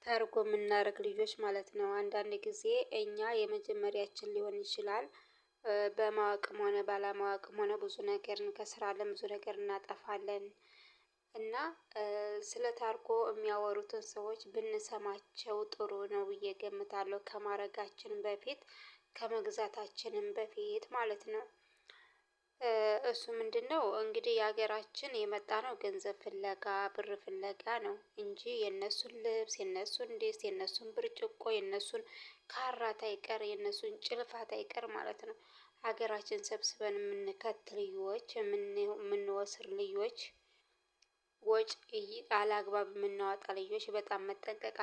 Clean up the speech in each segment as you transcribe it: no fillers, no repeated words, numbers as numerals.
ታርጎ የምናደርግ ልጆች ማለት ነው። አንዳንድ ጊዜ እኛ የመጀመሪያችን ሊሆን ይችላል። በማወቅም ሆነ ባለማወቅም ሆነ ብዙ ነገር እንከስራለን፣ ብዙ ነገር እናጠፋለን። እና ስለ ታርጎ የሚያወሩትን ሰዎች ብንሰማቸው ጥሩ ነው ብዬ ገምታለሁ። ከማድረጋችን በፊት ከመግዛታችንም በፊት ማለት ነው። እሱ ምንድነው እንግዲህ የሀገራችን የመጣነው ገንዘብ ፍለጋ ብር ፍለጋ ነው እንጂ የነሱን ልብስ የነሱን ድስት የነሱን ብርጭቆ የነሱን ካራት አይቀር የነሱን ጭልፋት አይቀር ማለት ነው። ሀገራችን ሰብስበን የምንከት ልዮች የምንወስር ልዮች ወጭ አላግባብ የምናወጣ ልጆች በጣም መጠንቀቅ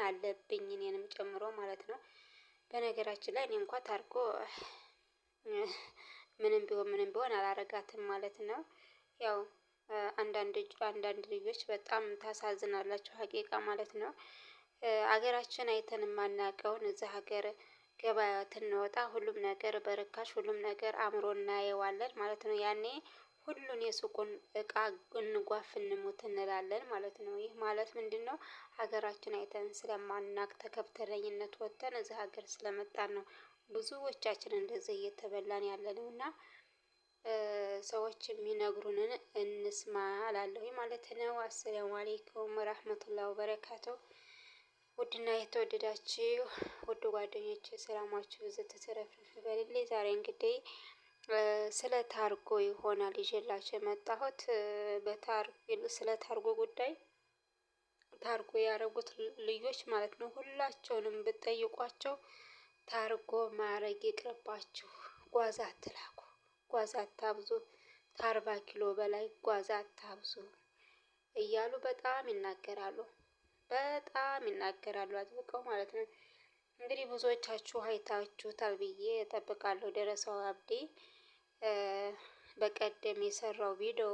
አለብኝ እኔንም ጨምሮ ማለት ነው። በነገራችን ላይ እኔ እንኳን ታርጎ ምንም ቢሆን አላረጋትም ማለት ነው። ያው አንዳንድ ልጆች በጣም ታሳዝናላችሁ ሀቂቃ ማለት ነው። ሀገራችን አይተን የማናውቀውን እዛ ሀገር ገበያ ስንወጣ ሁሉም ነገር በርካሽ ሁሉም ነገር አምሮ እናየዋለን ማለት ነው። ያኔ ሁሉን የሱቁን እቃ እንጓፍ እንሙት እንላለን ማለት ነው። ይህ ማለት ምንድነው? ሀገራችን አይተን ስለማናውቅ ተከብተለኝነት ወጥተን እዚህ ሀገር ስለመጣን ነው። ብዙዎቻችን እንደዚህ እየተበላን ያለነው እና ሰዎች የሚነግሩንን እንስማ እላለሁኝ ማለት ነው። አሰላሙ አለይኩም ወራህመቱላሂ ወበረካቱ። ውድና የተወደዳችሁ ውድ ጓደኞቼ ሰላማችሁ ብዝት ትረፍረፍ ይበልልኝ። ዛሬ እንግዲህ ስለ ታርጎ ይሆናል ይዤላችሁ የመጣሁት። ስለ ታርጎ ጉዳይ ታርጎ ያደረጉት ልጆች ማለት ነው። ሁላቸውንም ብትጠይቋቸው ታርጎ ማረግ ይቅርባችሁ ጓዝ አትላኩ ጓዝ አታብዙ ከ40 ኪሎ በላይ ጓዝ አታብዙ እያሉ በጣም ይናገራሉ። በጣም ይናገራሉ አጥብቀው ማለት ነው። እንግዲህ ብዙዎቻችሁ አይታችሁታል ብዬ እጠብቃለሁ። ደረሰው አብዲ በቀደም የሰራው ቪዲዮ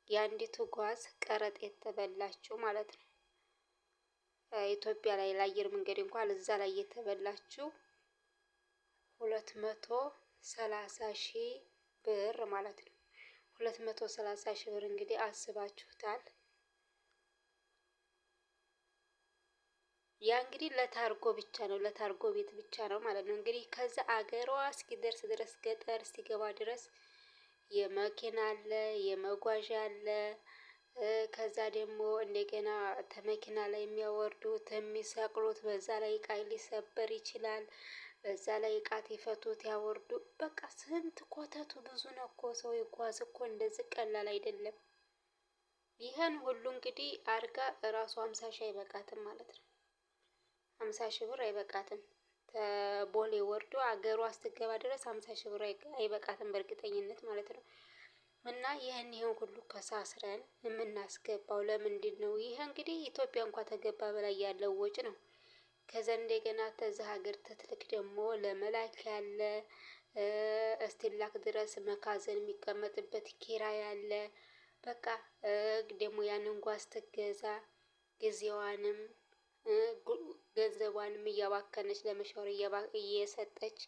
የአንዲቱ ጓዝ ቀረጥ የተበላችው ማለት ነው። ኢትዮጵያ ላይ ለአየር መንገድ እንኳን እዛ ላይ የተበላችው 230,000 ብር ማለት ነው። 230,000 ብር እንግዲህ አስባችሁታል። ያ እንግዲህ ለታርጎ ብቻ ነው ለታርጎ ቤት ብቻ ነው ማለት ነው። እንግዲህ ከዛ አገሯ እስኪደርስ ድረስ ገጠር እስኪገባ ድረስ የመኪና አለ የመጓዣ አለ። ከዛ ደግሞ እንደገና ተመኪና ላይ የሚያወርዱት የሚሰቅሉት በዛ ላይ እቃ ሊሰበር ይችላል። በዛ ላይ እቃ ይፈቱት ያወርዱ በቃ ስንት ኮተቱ ብዙ ነው እኮ ሰው ይጓዝ እኮ እንደዚህ ቀላል አይደለም። ይህን ሁሉ እንግዲህ አርጋ እራሱ 50 ሺህ አይበቃትም ማለት ነው። 50 ሺህ ብር አይበቃትም። ከቦሌ ወርዶ አገሯ እስክትገባ ድረስ 50 ሺህ ብር አይበቃትም በእርግጠኝነት ማለት ነው። እና ይህን ሁሉ ከሳስረን የምናስገባው ለምንድነው? ይሄ እንግዲህ ኢትዮጵያ እንኳን ተገባ በላይ ያለው ወጭ ነው። ከዛ እንደገና ተዛ ሀገር ትትልክ ደግሞ ለመላክ ያለ እስቲላክ ድረስ መካዘን የሚቀመጥበት ኪራይ አለ። በቃ ደግሞ ያንን ጓዝ ስትገዛ ጊዜዋንም ገንዘቧንም እያባከነች ለመሻወር እየሰጠች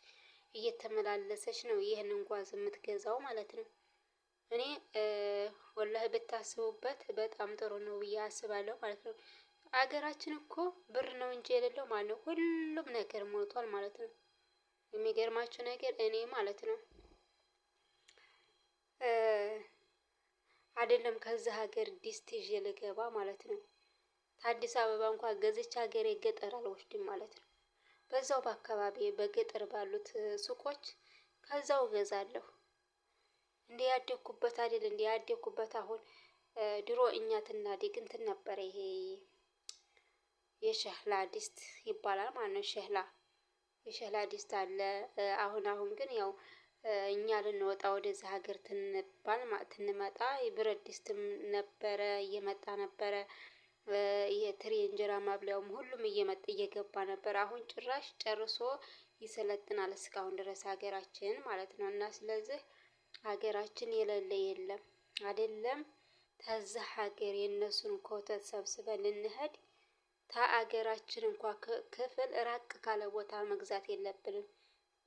እየተመላለሰች ነው ይህንን ጓዝ የምትገዛው ማለት ነው። እኔ ወላሂ ብታስቡበት በጣም ጥሩ ነው ብዬ አስባለሁ ማለት ነው። ሀገራችን እኮ ብር ነው እንጂ የሌለው ማለት ነው ሁሉም ነገር ሞልቷል ማለት ነው። የሚገርማችሁ ነገር እኔ ማለት ነው አይደለም ከዛ ሀገር ዲስት ይዤ ልገባ ማለት ነው። ከአዲስ አበባ እንኳን ገዝቼ ሀገሬ ገጠር አልወስድም ማለት ነው። በዛው በአካባቢዬ በገጠር ባሉት ሱቆች ከዛው እገዛለሁ። እንዴ ያደኩበት አይደል እንዴ ያደኩበት አሁን ድሮ እኛ ስናድግ እንትን ነበር ይሄ የሸህላ ድስት ይባላል ማለት ነው። የሸህላ ድስት አለ። አሁን ግን ያው እኛ ልንወጣ ወደዛ ሀገር ስንመጣ የብረት ድስትም ነበረ እየመጣ ነበረ። የትሪ እንጀራ ማብሊያውም ሁሉም እየገባ ነበር። አሁን ጭራሽ ጨርሶ ይሰለጥናል እስካሁን ድረስ ሀገራችን ማለት ነው። እና ስለዚህ ሀገራችን የሌለ የለም አይደለም። ከዛ ሀገር የነሱን ኮተት ሰብስበን ልንሄድ ከሀገራችን እንኳን ክፍል ራቅ ካለ ቦታ መግዛት የለብንም።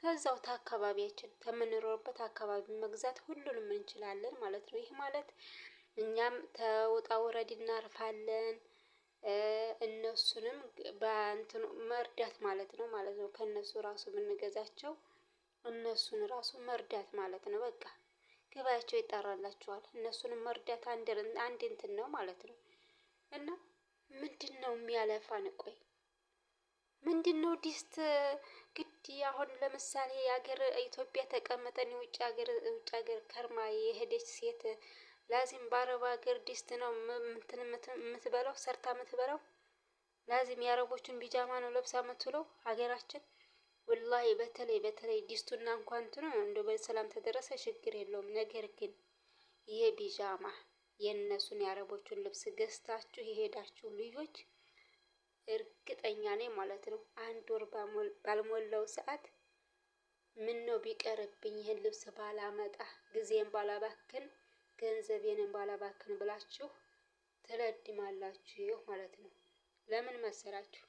ከዛው ከአካባቢያችን ከምንኖርበት አካባቢ መግዛት ሁሉንም እንችላለን ማለት ነው። ይህ ማለት እኛም ተውጣ ውረድ እናርፋለን። እነሱንም በእንትኑ መርዳት ማለት ነው ከእነሱ ራሱ የምንገዛቸው እነሱን ራሱ መርዳት ማለት ነው። በቃ ገበያቸው ይጣራላቸዋል። እነሱንም መርዳት አንድ እንትን ነው ማለት ነው። እና ምንድነው የሚያለፋን? ቆይ ምንድነው ዲስት ግድ አሁን ለምሳሌ የሀገር ኢትዮጵያ ተቀምጠን የውጭ ሀገር ከርማ የሄደች ሴት ላዚም በአረብ ሀገር ዲስት ነው የምትበላው ሰርታ የምትበላው። ላዚም የአረቦችን ቢጃማ ነው ለብሳ የምትውለው ሀገራችን። ወላሂ በተለይ ዲስቱና እንኳን እንትኑ እንደው በሰላም ተደረሰ ችግር የለውም። ነገር ግን ይሄ ቢጃማ የእነሱን የአረቦቹን ልብስ ገዝታችሁ የሄዳችሁ ልጆች እርግጠኛ ነኝ ማለት ነው አንድ ወር ባልሞላው ሰዓት ምን ነው ቢቀርብኝ ይሄን ልብስ ባላመጣ ጊዜን ባላባክን ገንዘቤንም ባላባክን ብላችሁ ትለድማላችሁ ማለት ነው። ለምን መሰላችሁ?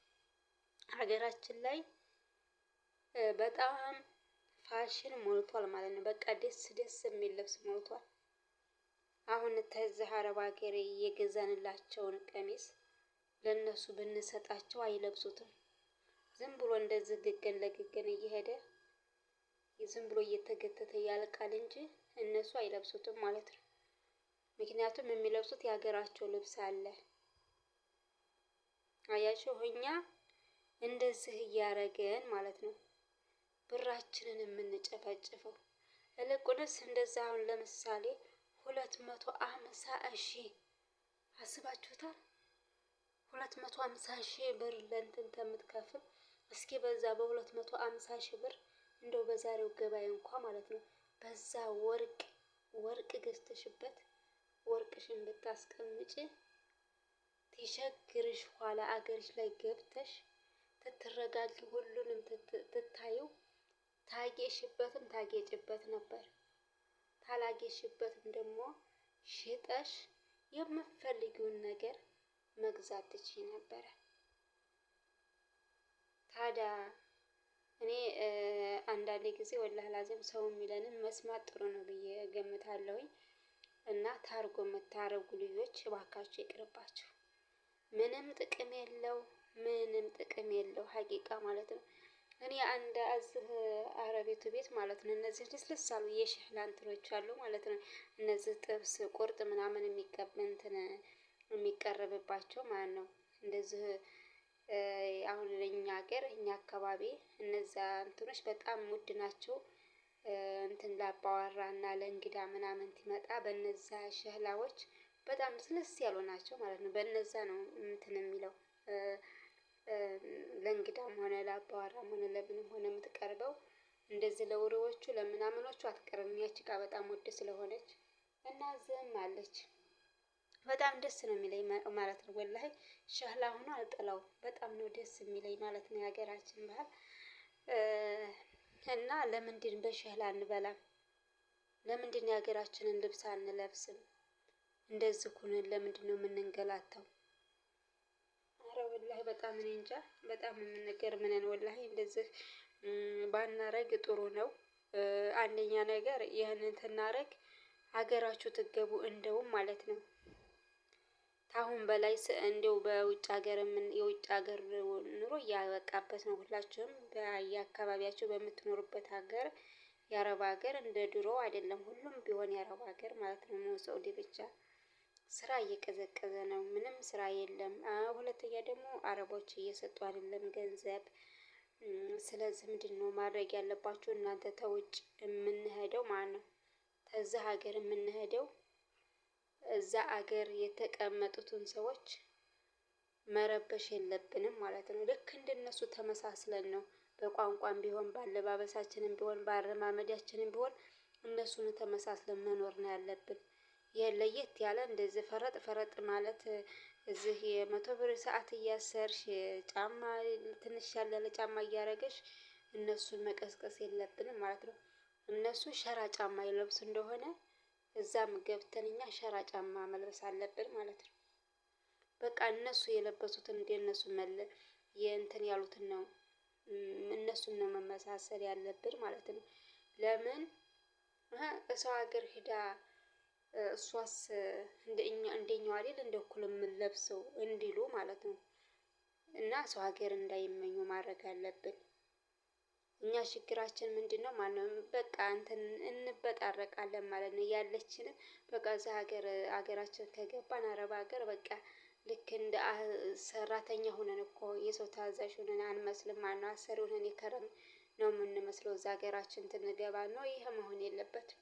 ሀገራችን ላይ በጣም ፋሽን ሞልቷል ማለት ነው። በቃ ደስ የሚል ልብስ ሞልቷል። አሁን ተዚህ አረብ ሀገር የገዛንላቸውን ቀሚስ ለነሱ ብንሰጣቸው አይለብሱትም። ዝም ብሎ እንደዚህ ግግን ለግግን እየሄደ ዝም ብሎ እየተገተተ ያልቃል እንጂ እነሱ አይለብሱትም ማለት ነው። ምክንያቱም የሚለብሱት የሀገራቸው ልብስ አለ። አያችሁ እኛ እንደዚህ እያረገን ማለት ነው ብራችንን የምንጨፈጭፈው። እልቁንስ እንደዛ አሁን ለምሳሌ 250,000 አስባችሁታል? 250,000 ብር ለእንትን ከምትከፍል እስኪ በዛ በ250,000 ብር እንደው በዛሬው ገበያ እንኳን ማለት ነው በዛ ወርቅ ገዝተሽበት ወርቅሽን ብታስቀምጪ ትቸግርሽ ኋላ አገርሽ ላይ ገብተሽ ትትረጋጊ ሁሉንም ትታዩ ታጌሽበትም ታጌጭበት ነበር። ታላጌሽበትም ደግሞ ሽጠሽ የምትፈልጊውን ነገር መግዛት ትችይ ነበረ። ታዲያ እኔ አንዳንዴ ጊዜ ወላሂ ላዚም ሰው የሚለንን መስማት ጥሩ ነው ብዬ እገምታለሁኝ። እና ታርጎ የምታረጉ ልጆች እባካችሁ ይቅርባችሁ። ምንም ጥቅም የለው ሀቂቃ ማለት ነው። እኔ አንድ እዚህ አረቤቱ ቤት ማለት ነው እነዚህ ልስልስ አሉ የሸህላ እንትኖች አሉ ማለት ነው። እነዚህ ጥብስ ቁርጥ ምናምን የሚቀርብባቸው ማለት ነው። እንደዚህ አሁን ለኛ ሀገር እኛ አካባቢ እነዛ እንትኖች በጣም ውድ ናቸው። እንትን ላባወራና ለእንግዳ ምናምን ሲመጣ በነዛ ሸህላዎች በጣም ልስልስ ያሉ ናቸው ማለት ነው። በነዛ ነው እንትን የሚለው ለእንግዳም ሆነ ለአባወራም ሆነ ለምንም ሆነ የምትቀርበው። እንደዚህ ለውሬዎቹ ለምናምኖቹ አትቀርብም ያቺ እቃ በጣም ውድ ስለሆነች እና ዝም አለች። በጣም ደስ ነው የሚለኝ ማለት ነው። ወላሂ ሸህላ ሆኖ አልጠላውም በጣም ነው ደስ የሚለኝ ማለት ነው። የሀገራችን ባህል እና ለምንድን በሸህላ አንበላም? ለምንድን የሀገራችንን ልብስ አንለብስም? እንደዚህ ሆነን ለምንድነው የምንንገላታው? አረ ወላሂ በጣም እኔ እንጃ በጣም የምንገርም ነን ወላሂ እንደዚህ ባናረግ ጥሩ ነው። አንደኛ ነገር ይህንን ስናረግ ሀገራችሁ ትገቡ እንደውም ማለት ነው። ከአሁን በላይ እንደው በውጭ ሀገር የውጭ ሀገር ኑሮ እያበቃበት ነው። ሁላችሁም በየአካባቢያችሁ በምትኖሩበት ሀገር የአረብ ሀገር እንደ ድሮ አይደለም። ሁሉም ቢሆን የአረብ ሀገር ማለት ነው ሳውዲ ብቻ ስራ እየቀዘቀዘ ነው። ምንም ስራ የለም። ሁለተኛ ደግሞ አረቦች እየሰጡ አይደለም ገንዘብ። ስለዚህ ምንድነው ማድረግ ያለባችሁ እናንተ ተውጭ የምንሄደው ማነው? ከዛ ሀገር የምንሄደው እዛ ሀገር የተቀመጡትን ሰዎች መረበሽ የለብንም ማለት ነው። ልክ እንደነሱ ተመሳስለን ነው በቋንቋም ቢሆን በአለባበሳችንም ቢሆን በአረማመዳችንም ቢሆን እነሱን ተመሳስለን መኖር ነው ያለብን። ለየት ያለ እንደዚህ ፈረጥ ማለት እዚህ የ100 ብር ሰዓት እያሰርሽ ጫማ ትንሽ ያለ ጫማ እያረገሽ እነሱን መቀስቀስ የለብንም ማለት ነው። እነሱ ሸራ ጫማ ይለብሱ እንደሆነ እዛም ገብተን እኛ ሸራ ጫማ መልበስ አለብን ማለት ነው። በቃ እነሱ የለበሱትን እንደነሱ የእንትን ያሉትን ነው እነሱን ነው መመሳሰል ያለብን ማለት ነው። ለምን ሰው ሀገር ሄዳ እሷስ እንደኛው አይደል እንደ እኩል የምንለብሰው እንዲሉ ማለት ነው። እና ሰው ሀገር እንዳይመኙ ማድረግ አለብን። እኛ ችግራችን ምንድነው? ማነው በቃ እንትን እንበጣረቃለን ማለት ነው። ያለችንን በቃ እዛ ሀገራችን ከገባን አረብ ሀገር በቃ ልክ እንደ ሰራተኛ ሆነን እኮ የሰው ታዛዥ ሆነን አንመስልም። ማነው አሰሪ ሆነን የከረም ነው የምንመስለው። እዛ ሀገራችን ትንገባ ነው። ይሄ መሆን የለበትም።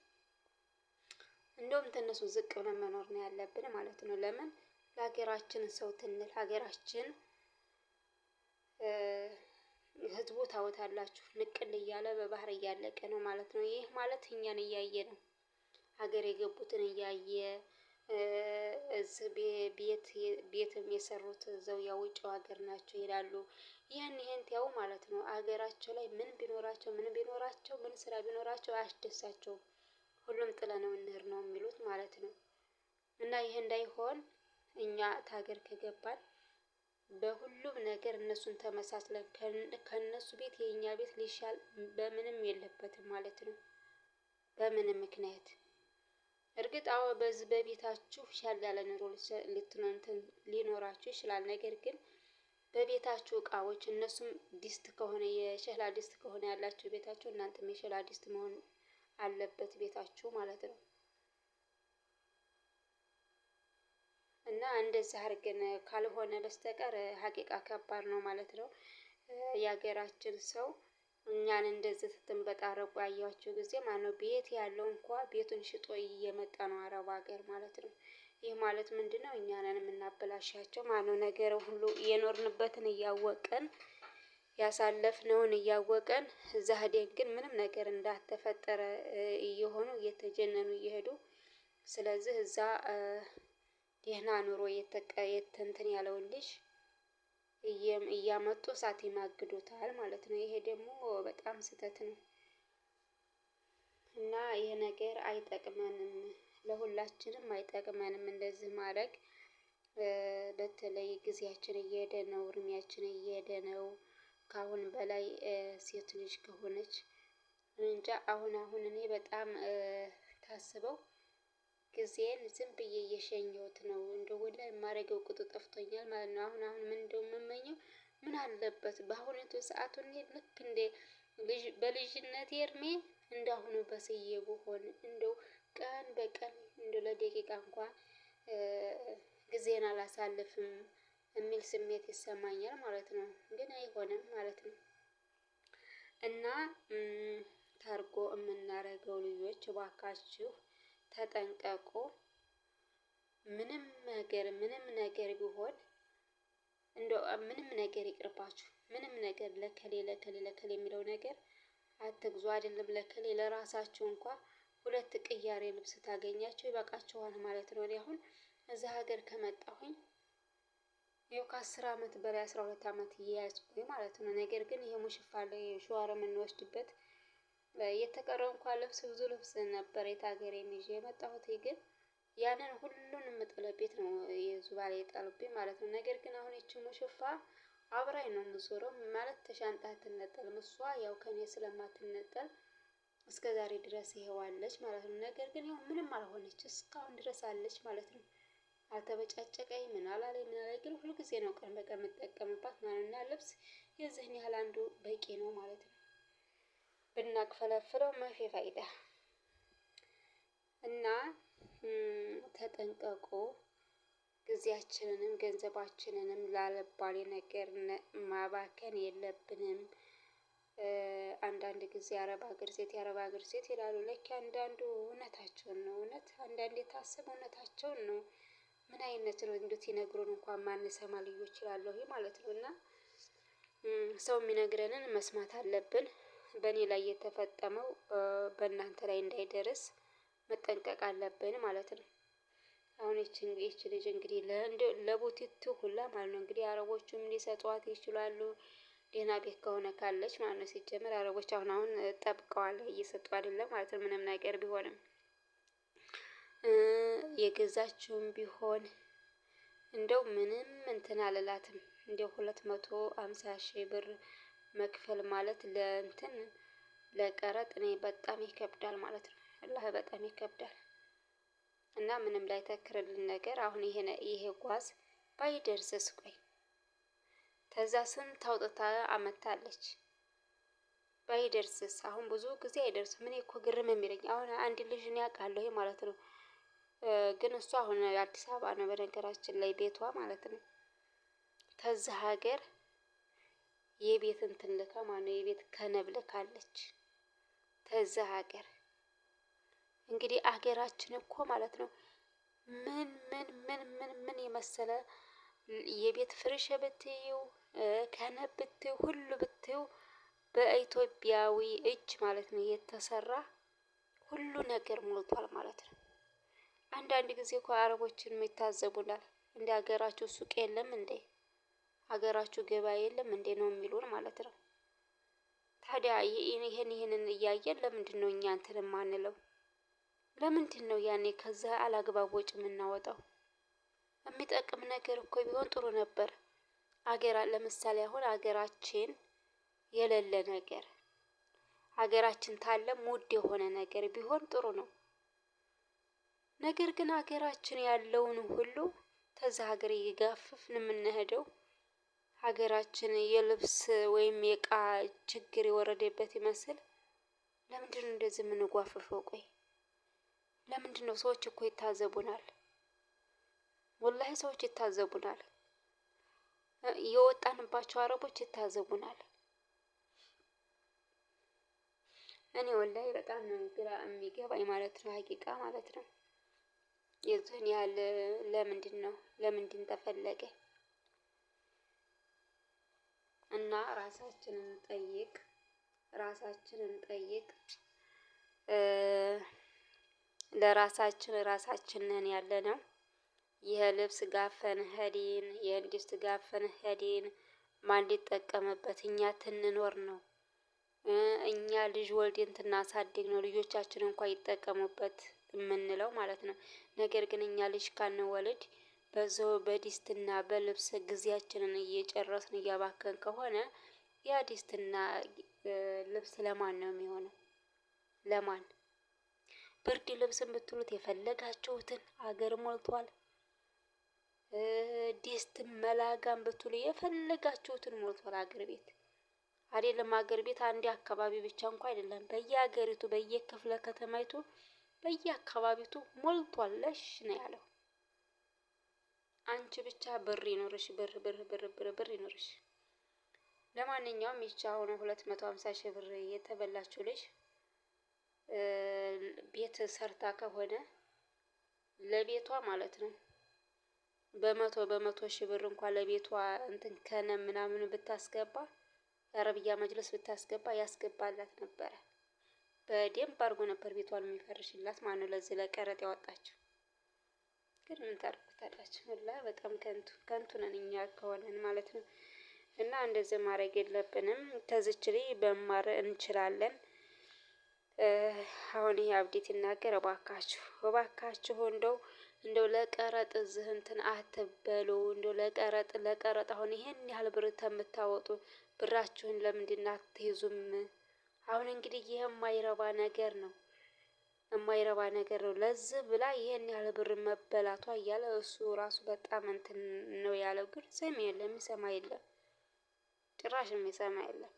እንደውም ተነሱ ዝቅ ብለን መኖር ነው ያለብን ማለት ነው። ለምን ለሀገራችን ሰው ትንል ሀገራችን ህዝቡ ታወታላችሁ ንቅል እያለ በባህር እያለቀ ነው ማለት ነው። ይህ ማለት እኛን እያየ ነው። ሀገር የገቡትን እያየ እዚህ ቤትም የሰሩት እዛው የውጭው ሀገር ናቸው ይላሉ። ይህን ያው ማለት ነው። ሀገራቸው ላይ ምን ቢኖራቸው ምን ስራ ቢኖራቸው አያስደሳቸውም። ሁሉም ጥለነው እንሂድ ነው የሚሉት ማለት ነው። እና ይሄ እንዳይሆን እኛ ከሀገር ከገባን በሁሉም ነገር እነሱን ተመሳስለን ከእነሱ ቤት የኛ ቤት ሊሻል በምንም የለበትም ማለት ነው። በምንም ምክንያት እርግጥ አዎ በዚህ በቤታችሁ ሻል ያለ ኑሮ ሊኖራችሁ ይችላል። ነገር ግን በቤታችሁ እቃዎች እነሱም ዲስት ከሆነ የሸክላ ዲስት ከሆነ ያላችሁ ቤታችሁ እናንተም የሸክላ ዲስት መሆን አለበት ቤታችሁ ማለት ነው። እና እንደዛ አድርገን ካልሆነ በስተቀር ሀቂቃ ከባድ ነው ማለት ነው። የሀገራችን ሰው እኛን እንደዚህ ስትንበጣረቁ ያያችሁ ጊዜ ማነው ቤት ያለው እንኳን ቤቱን ሽጦ እየመጣ ነው አረብ ሀገር ማለት ነው። ይህ ማለት ምንድነው? እኛ ነን የምናበላሻቸው ማነው ነገር ሁሉ የኖርንበትን እያወቅን ያሳለፍነውን እያወቅን እዛ ሄደን ግን ምንም ነገር እንዳልተፈጠረ እየሆኑ እየተጀነኑ እየሄዱ ስለዚህ እዛ ደህና ኑሮ እንትን ያለውን ልጅ እያመጡ እሳት ይማግዱታል ማለት ነው። ይሄ ደግሞ በጣም ስህተት ነው። እና ይሄ ነገር አይጠቅመንም ለሁላችንም አይጠቅመንም እንደዚህ ማድረግ። በተለይ ጊዜያችን እየሄደ ነው እድሜያችን እየሄደ ነው። ከአሁን በላይ ሴት ልጅ ከሆነች እንጃ አሁን እኔ በጣም ታስበው ጊዜን ዝም ብዬ እየሸኘሁት ነው እንደው ወላሂ የማደርገው ቁጡ ጠፍቶኛል ማለት ነው። አሁን ምን እንደው የምመኘው ምን አለበት በአሁኒቱ ሰዓት ልክ እንደ በልጅነቴ እድሜ እንዳሁኑ በስዬ ብሆን እንደው ቀን በቀን እንደው ለደቂቃ እንኳን ጊዜን አላሳልፍም የሚል ስሜት ይሰማኛል ማለት ነው። ግን አይሆንም ማለት ነው። እና ታርጎ የምናደርገው ልጆች እባካችሁ ተጠንቀቁ። ምንም ነገር ቢሆን እንደው ምንም ነገር ይቅርባችሁ። ምንም ነገር ለከሌ የሚለው ነገር አትግዙ። አይደለም ለከሌ ለራሳችሁ እንኳን ሁለት ቅያሬ ልብስ ታገኛችሁ ይበቃችኋል ማለት ነው። እኔ አሁን እዛ ሀገር ከመጣሁኝ ይኸው ከ10 አመት በላይ 12 አመት እየያዝኩኝ ማለት ነው። ነገር ግን ይሄ ሙሽፋ ላይ ሸዋር የምንወስድበት የተቀረው እንኳን ልብስ ብዙ ልብስ ነበር የታገሬ ይዤ የመጣሁት ግን ያንን ሁሉንም ጥለቤት ነው የዙባላ የጣሉብኝ ማለት ነው። ነገር ግን አሁን ይቺ ሙሽፋ አብራኝ ነው የምዞረው ማለት ተሻንጣ አትነጠልም እሷ ያው ከእኔ ስለማትነጠል እስከዛሬ ድረስ ይሄው አለች ማለት ነው። ነገር ግን ያው ምንም አልሆነች እስካሁን ድረስ አለች ማለት ነው። አልተበጫጨቀኝ ምን አላለኝ ግን ሁል ጊዜ ነው ቀን በቀን የምጠቀምባት ማለት ነው። ልብስ የዚህን ያህል አንዱ በቂ ነው ማለት ነው። ብናክፈለፍለው ማፊ ፋይዳ እና ተጠንቀቁ። ጊዜያችንንም ገንዘባችንንም ላልባሌ ነገር ማባከን የለብንም። አንዳንድ ጊዜ የአረብ ሀገር ሴት ይላሉ ልክ አንዳንዱ እውነታቸውን ነው እውነት አንዳንዴ ታስብ እውነታቸውን ነው። ምን አይነት ነው እንዴት ይነግሩን እንኳን ማንሰማ ልጆች እላለሁ ማለት ነው። እና ሰው የሚነግረንን መስማት አለብን። በእኔ ላይ የተፈጠመው በእናንተ ላይ እንዳይደርስ መጠንቀቅ አለብን ማለት ነው። አሁን ይቺ ልጅ እንግዲህ ለቡቲቱ ሁላ ማለት ነው እንግዲህ አረቦቹም ሊሰጧት ይችላሉ። ደህና ቤት ከሆነ ካለች ማለት ነው። ሲጀመር አረቦች አሁን ጠብቀዋል እየሰጡ አይደለም ማለት ነው። ምንም ነገር ቢሆንም የገዛችውም ቢሆን እንደው ምንም እንትን አልላትም እንደው 250,000 ብር መክፈል ማለት ለእንትን ለቀረጥ እኔ በጣም ይከብዳል ማለት ነው። አላህ በጣም ይከብዳል። እና ምንም ላይ ተክርልን ነገር አሁን ይሄ ጓዝ ባይደርስስ ቆይ ከዛ ስንት አውጥታ አመታለች። ባይደርስስ አሁን ብዙ ጊዜ አይደርስም። እኔ እኮ ግርም የሚለኝ አሁን አንድ ልጅ እኔ አውቃለሁ ማለት ነው። ግን እሷ አሁን አዲስ አበባ ነው በነገራችን ላይ ቤቷ ማለት ነው። ከዛ ሀገር የቤት እንትን ልካ ማነው የቤት ከነብ ልካለች። ከዛ ሀገር እንግዲህ አገራችን እኮ ማለት ነው ምን የመሰለ የቤት ፍርሽ ብትይው ከነብ ብትይው ሁሉ ብትይው በኢትዮጵያዊ እጅ ማለት ነው የተሰራ ሁሉ ነገር ሞልቷል ማለት ነው። አንዳንድ ጊዜ እኮ አረቦችን ይታዘቡናል። እንደ ሀገራችሁ ሱቅ የለም እንዴ? ሀገራችሁ ገበያ የለም እንዴ ነው የሚሉን ማለት ነው። ታዲያ ይሄንን እያየን ለምንድነው እኛ እንትን የማንለው? ለምንድነው ያኔ ከዛ አላግባብ ወጪ የምናወጣው? የሚጠቅም ነገር እኮ ቢሆን ጥሩ ነበር። ለምሳሌ አሁን ሀገራችን የሌለ ነገር ሀገራችን ታለ ውድ የሆነ ነገር ቢሆን ጥሩ ነው። ነገር ግን ሀገራችን ያለውን ሁሉ ከዛ ሀገር እየጋፈፍን የምንሄደው ሀገራችን የልብስ ወይም የእቃ ችግር የወረደበት ይመስል ለምንድነው እንደዚህ የምንጓፈፈው? ቆይ ለምንድነው? ሰዎች እኮ ይታዘቡናል። ወላሂ ሰዎች ይታዘቡናል። የወጣንባቸው አረቦች ይታዘቡናል። እኔ ወላሂ በጣም ነው ግራ የሚገባኝ ማለት ነው ሀቂቃ ማለት ነው። የዚህን ያህል ለምንድነው ተፈለገ? እና ራሳችንን ጠይቅ። ለራሳችን ራሳችንን ያለነው ይሄ ልብስ ጋፈን ሄድን ይሄን ድስት ጋፈን ሄድን ማን ሊጠቀምበት እኛ ትንኖር ነው። እኛ ልጅ ወልደን ትናሳድግ ነው ልጆቻችን እንኳን ይጠቀሙበት የምንለው ማለት ነው። ነገር ግን እኛ ልጅ ካንወልድ በዛው በዲስትና በልብስ ጊዜያችንን እየጨረስን እያባከን ከሆነ ያ ዲስትና ልብስ ለማን ነው የሚሆነው? ለማን? ብርድ ልብስን ብትሉት የፈለጋችሁትን ሀገር ሞልቷል። ዲስትም መላጋም ብትሉ የፈለጋችሁትን ሞልቷል ሀገር ቤት። አይደለም ሀገር ቤት አንድ አካባቢ ብቻ እንኳን አይደለም በየሀገሪቱ በየክፍለ ከተማይቱ በየአካባቢቱ ሞልቷል ለሽ ነው ያለው። አንቺ ብቻ ብር ይኖርሽ ብር ይኖርሽ። ለማንኛውም ይቺ አሁን 250 ሺህ ብር የተበላችው ልጅ ቤት ሰርታ ከሆነ ለቤቷ ማለት ነው በመቶ ሺህ ብር እንኳን ለቤቷ እንትን ከነ ምናምን ብታስገባ የአረብያ መጅልስ ብታስገባ ያስገባላት ነበረ። በደንብ አድርጎ ነበር ቤቷን የሚፈርሽላት ማነው ለዚህ ለቀረጥ ያወጣችው። ግን ምን ታደርጉታላችሁ? ወላሂ በጣም ከንቱ ነን እኛ ከሆነን ማለት ነው። እና እንደዚህ ማድረግ የለብንም። ከዚች ላይ መማር እንችላለን። አሁን ይሄ አብዴት ይናገር እባካችሁ እንደው ለቀረጥ እዚህ እንትን አትበሉ። እንደው ለቀረጥ አሁን ይሄን ያህል ብር ከምታወጡ ብራችሁን ለምንድን አትይዙም? አሁን እንግዲህ ይሄ የማይረባ ነገር ነው። ለዚህ ብላ ይሄን ያህል ብር መበላቷ እያለ እሱ ራሱ በጣም እንትን ነው ያለው። ግን ሰሚ የለም የሚሰማ የለም። ጭራሽ የሚሰማ የለም።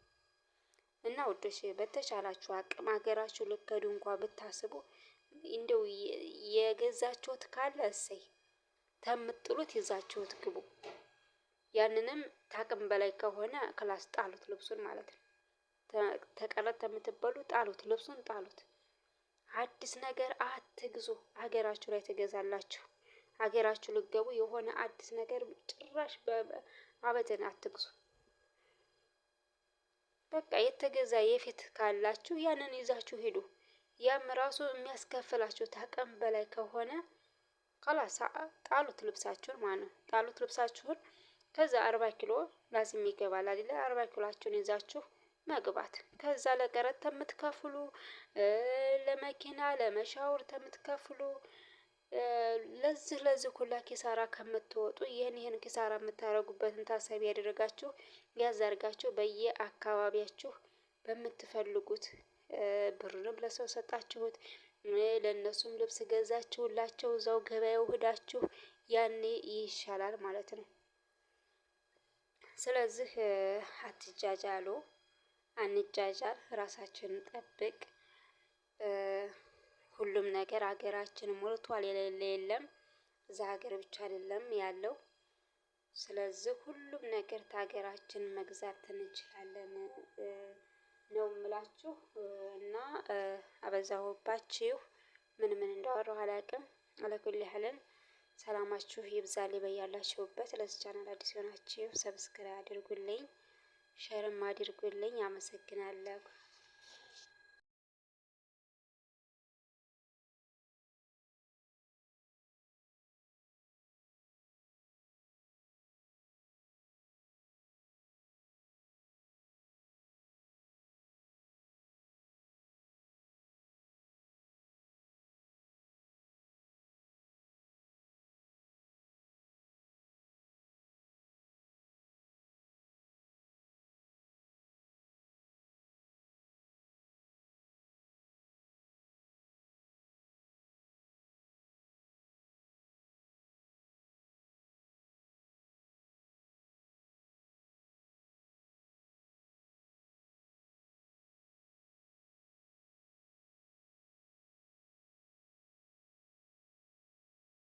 እና ውዶች በተቻላችሁ አቅም ሀገራችሁ ልትከዱ እንኳን ብታስቡ እንደው የገዛችሁት ካለ እሰይ ከምጥሉት ይዛችሁት ግቡ። ያንንም ታቅም በላይ ከሆነ ክላስ ጣሉት ልብሱን ማለት ነው። ተቀረጥ ከምትበሉ ጣሉት ልብሱን ጣሉት። አዲስ ነገር አትግዙ። ሀገራችሁ ላይ ትገዛላችሁ። ሀገራችሁ ልትገቡ የሆነ አዲስ ነገር ጭራሽ አበደን አትግዙ። በቃ የተገዛ የፊት ካላችሁ ያንን ይዛችሁ ሂዱ። ያም ራሱ የሚያስከፍላችሁ ታቅም በላይ ከሆነ ካላሳ ጣሉት ልብሳችሁን ማለት ነው። ጣሉት ልብሳችሁን ከዛ 40 ኪሎ ላዚም ይገባል አይደለ? 40 ኪሎአችሁን ይዛችሁ መግባት። ከዛ ለቀረጥ የምትከፍሉ ለመኪና ለመሻወር የምትከፍሉ ለዚህ ሁላ ኪሳራ ከምትወጡ ይሄን ኪሳራ የምታደርጉበትን ታሳቢ ያደረጋችሁ ያዝ አድርጋችሁ በየአካባቢያችሁ በምትፈልጉት ብርንም ለሰው ሰጣችሁት ለእነሱም ልብስ ገዛችሁላቸው እዛው ገበያው ሄዳችሁ ያኔ ይሻላል ማለት ነው። ስለዚህ አትጃጃሉ፣ አንጃጃል፣ ራሳችንን ጠብቅ። ሁሉም ነገር ሀገራችን ሞልቷል፣ የሌለ የለም። እዛ ሀገር ብቻ አይደለም ያለው። ስለዚህ ሁሉም ነገር ከሀገራችን መግዛት እንችላለን ነው የምላችሁ። እና አበዛሁባችሁ። ምን እንዳወራሁ አላውቅም። አለኩል ያህልን ሰላማችሁ ይብዛልኝ በያላችሁበት። ለዚህ ቻናል አዲስ የሆናችሁ ሰብስክራይብ አድርጉልኝ፣ ሼርም አድርጉልኝ። አመሰግናለሁ።